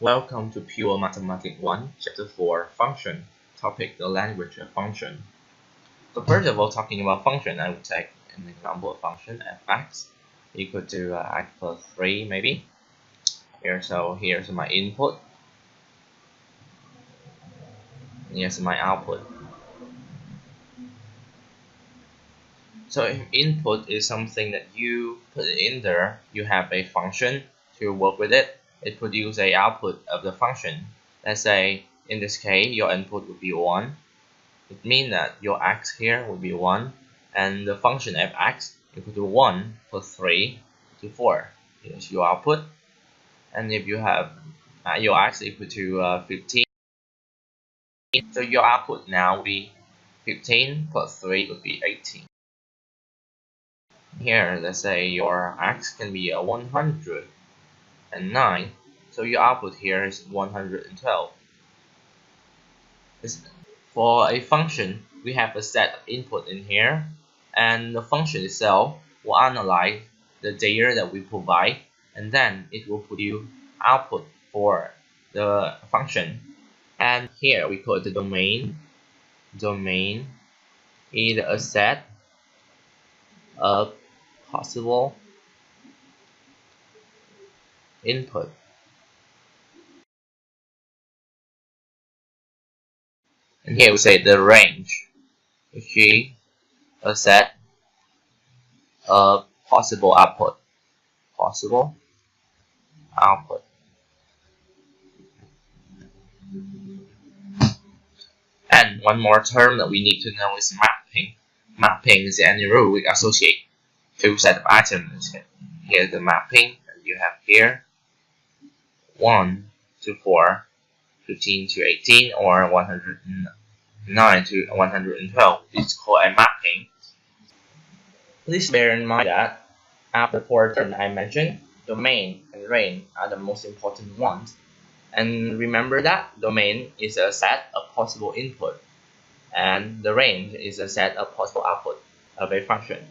Welcome to Pure Mathematics 1, Chapter 4, Function. Topic: the language of function. So first of all, talking about function, I would take an example of function fx equal to x plus 3 maybe. Here's my input. Here's my output. So if input is something that you put in there, you have a function to work with it. It produces a output of the function. Let's say in this case your input would be 1. It means that your x here will be 1, and the function fx equal to 1 plus 3 to 4. Here's your output. And if you have your x equal to 15, so your output now will be 15 plus 3 would be 18. Here, let's say your x can be 109, so your output here is 112. For a function, we have a set of input in here, and the function itself will analyze the data that we provide, and then it will produce output for the function. And here we call it the domain. Domain is a set of possible input. And here we say the range, which is a set of possible output. Possible output. And one more term that we need to know is mapping. Mapping is any rule we associate two set of items. Here's the mapping that you have here: 1 to 4, 15 to 18, or 109 to 112. It's called a mapping. Please bear in mind that after the four terms I mentioned, domain and range are the most important ones. And remember that domain is a set of possible input, and the range is a set of possible output of a function.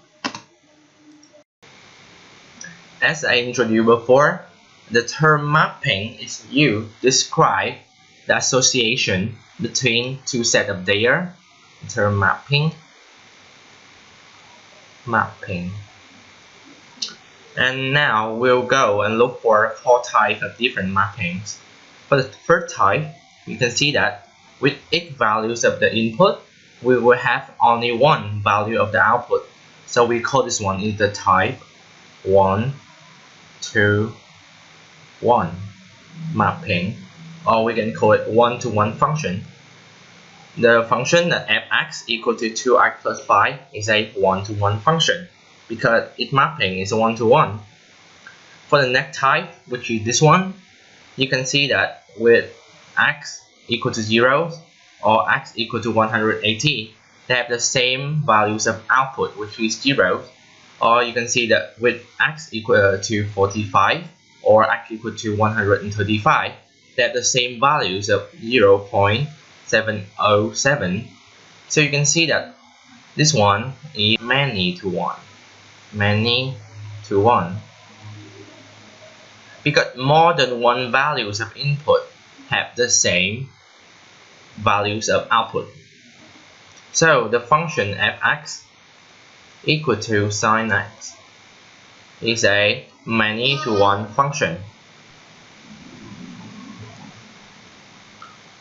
As I introduced before, the term mapping is used to describe the association between two sets of data. The term mapping. And now we'll go and look for 4 types of different mappings. For the first type, you can see that with each values of the input, we will have only one value of the output. So we call this one is the type 1 to 1 mapping, or we can call it 1-to-1 function. The function that fx equal to 2x plus 5 is a 1-to-1 function because its mapping is 1-to-1. For the next type, which is this one, you can see that with x equal to 0 or x equal to 180, they have the same values of output, which is 0. Or you can see that with x equal to 45 or x equal to 135, they have the same values of 0.707. So you can see that this one is many-to-one. Many-to-one. Because more than one values of input have the same values of output. So the function fx equal to sin x is a many-to-one function.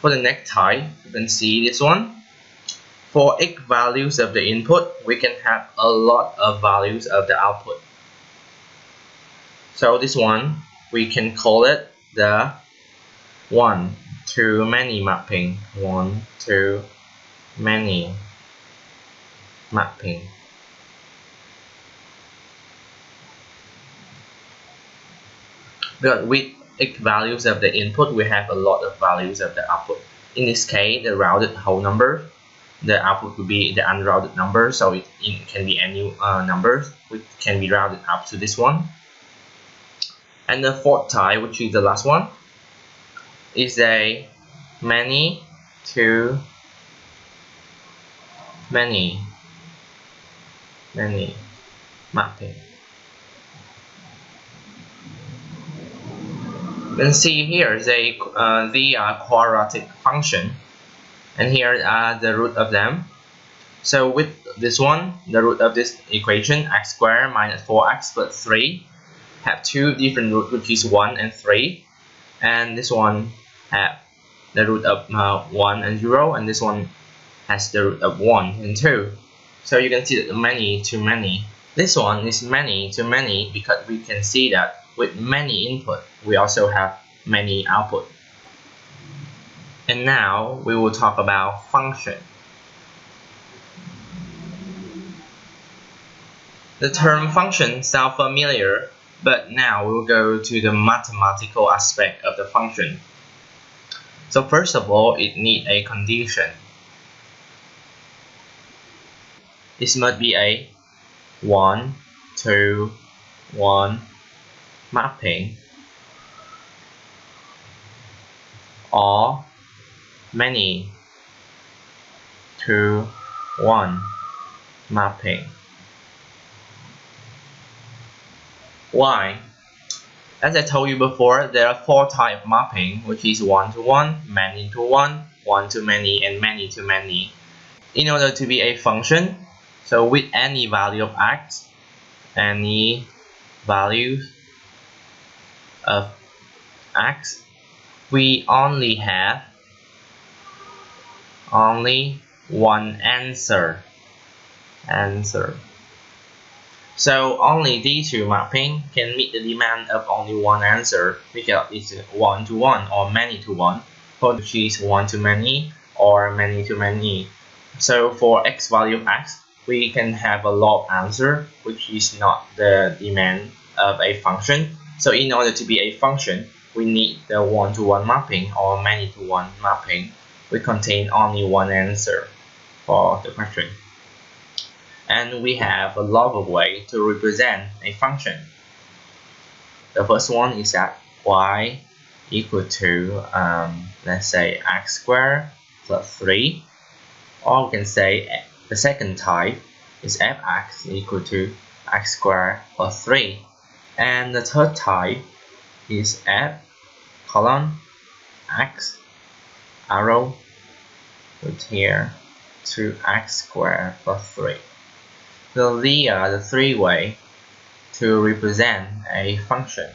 For the next type, you can see this one. For each values of the input, we can have a lot of values of the output. So this one, we can call it the one-to-many mapping. One-to-many mapping. But with each values of the input, we have a lot of values of the output. In this case, the rounded whole number, the output will be the unrounded number, so it can be any numbers, which can be rounded up to this one. And the fourth type, which is the last one, is a many-to-many mapping. You can see here they are quadratic function, and here are the root of them. So with this one, the root of this equation, x squared minus 4x plus 3, have two different roots, which is 1 and 3, and this one have the root of 1 and 0, and this one has the root of 1 and 2. So you can see that many to many. This one is many to many because we can see that with many input, we also have many output. And now we will talk about function. The term function sounds familiar, but now we'll go to the mathematical aspect of the function. So first of all, it needs a condition. This must be a 1, 2, 1 mapping, or many to 1 mapping. Why? As I told you before, there are 4 types of mapping, which is 1 to 1, many to 1, 1 to many, and many to many. In order to be a function, so with any value of x, any value of x, we only have one answer. So only these two mapping can meet the demand of only one answer, because it's 1 to 1 or many to 1, which is 1 to many or many to many. So for x value of x, we can have a log answer, which is not the demand of a function. So in order to be a function, we need the 1 to 1 mapping or many to 1 mapping. We contain only one answer for the question. And we have a lot of ways to represent a function. The first one is that y equal to, let's say, x squared plus 3. Or we can say the second type is fx equal to x squared plus 3. And the third type is f colon x arrow with here to x squared plus 3. So these are the 3 ways to represent a function.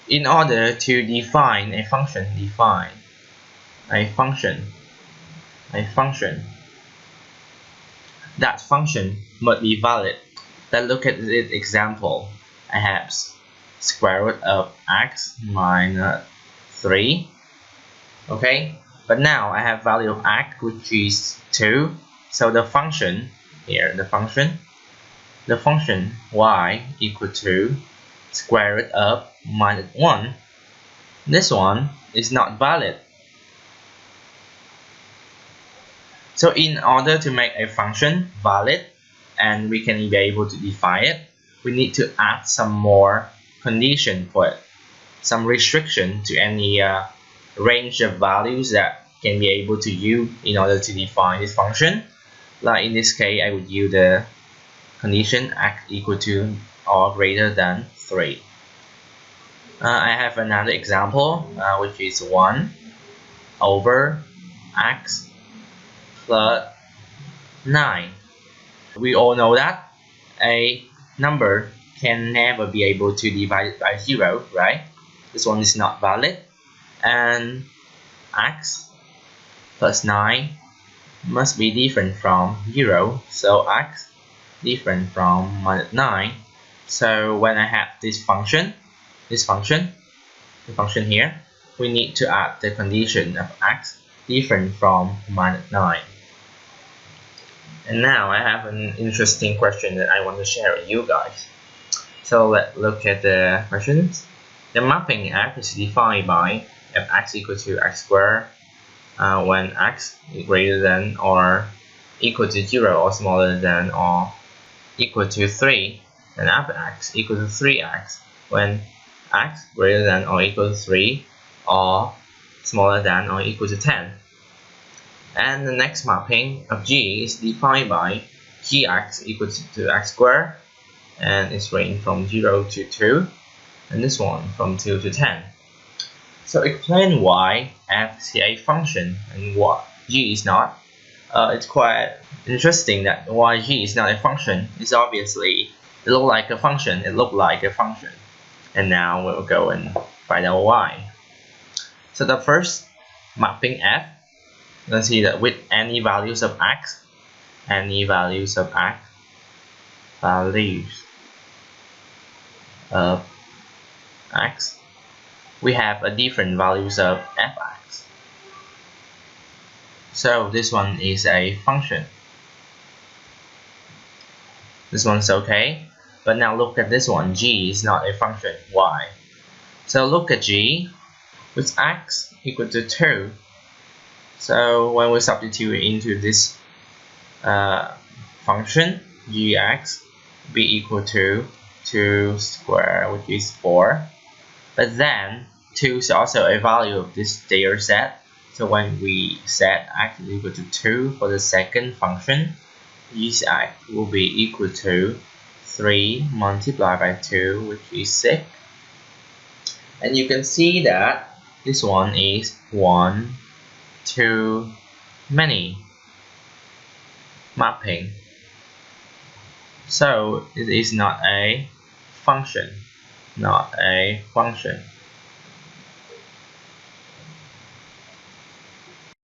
In order to define a function, that function must be valid. Let's look at this example. I have square root of x minus 3. Okay, but now I have value of x, which is 2. So the function here, the function y equal to square root of minus 1. This one is not valid. So in order to make a function valid and we can be able to define it, we need to add some more condition for it, some restriction to any range of values that can be able to use in order to define this function. Like in this case, I would use the condition x equal to or greater than 3. I have another example, which is 1 over x plus 9. We all know that a number can never be able to divide it by 0, right? This one is not valid. And x plus 9 must be different from 0, so x different from minus 9. So when I have this function here, we need to add the condition of x different from minus 9. And now I have an interesting question that I want to share with you guys. So let's look at the questions. The mapping f is defined by fx equal to x squared when x is greater than or equal to 0 or smaller than or equal to 3, and fx equal to 3x when x greater than or equal to 3 or smaller than or equal to 10. And the next mapping of g is defined by gx equal to x squared, and it's range from 0 to 2, and this one from 2 to 10. So explain why f is a function and what g is not. It's quite interesting that why g is not a function is obviously it looked like a function. And now we'll go and find out why. So the first mapping f, you can see that with any values of x, we have a different values of fx. So this one is a function. This one's okay. But now look at this one. G is not a function. Why? So look at G with x equal to 2. So when we substitute into this function, gx be equal to 2 squared, which is 4. But then 2 is also a value of this data set. So when we set x is equal to 2 for the second function, this x will be equal to 3 multiplied by 2, which is 6. And you can see that this one is one too many mapping. So it is not a function.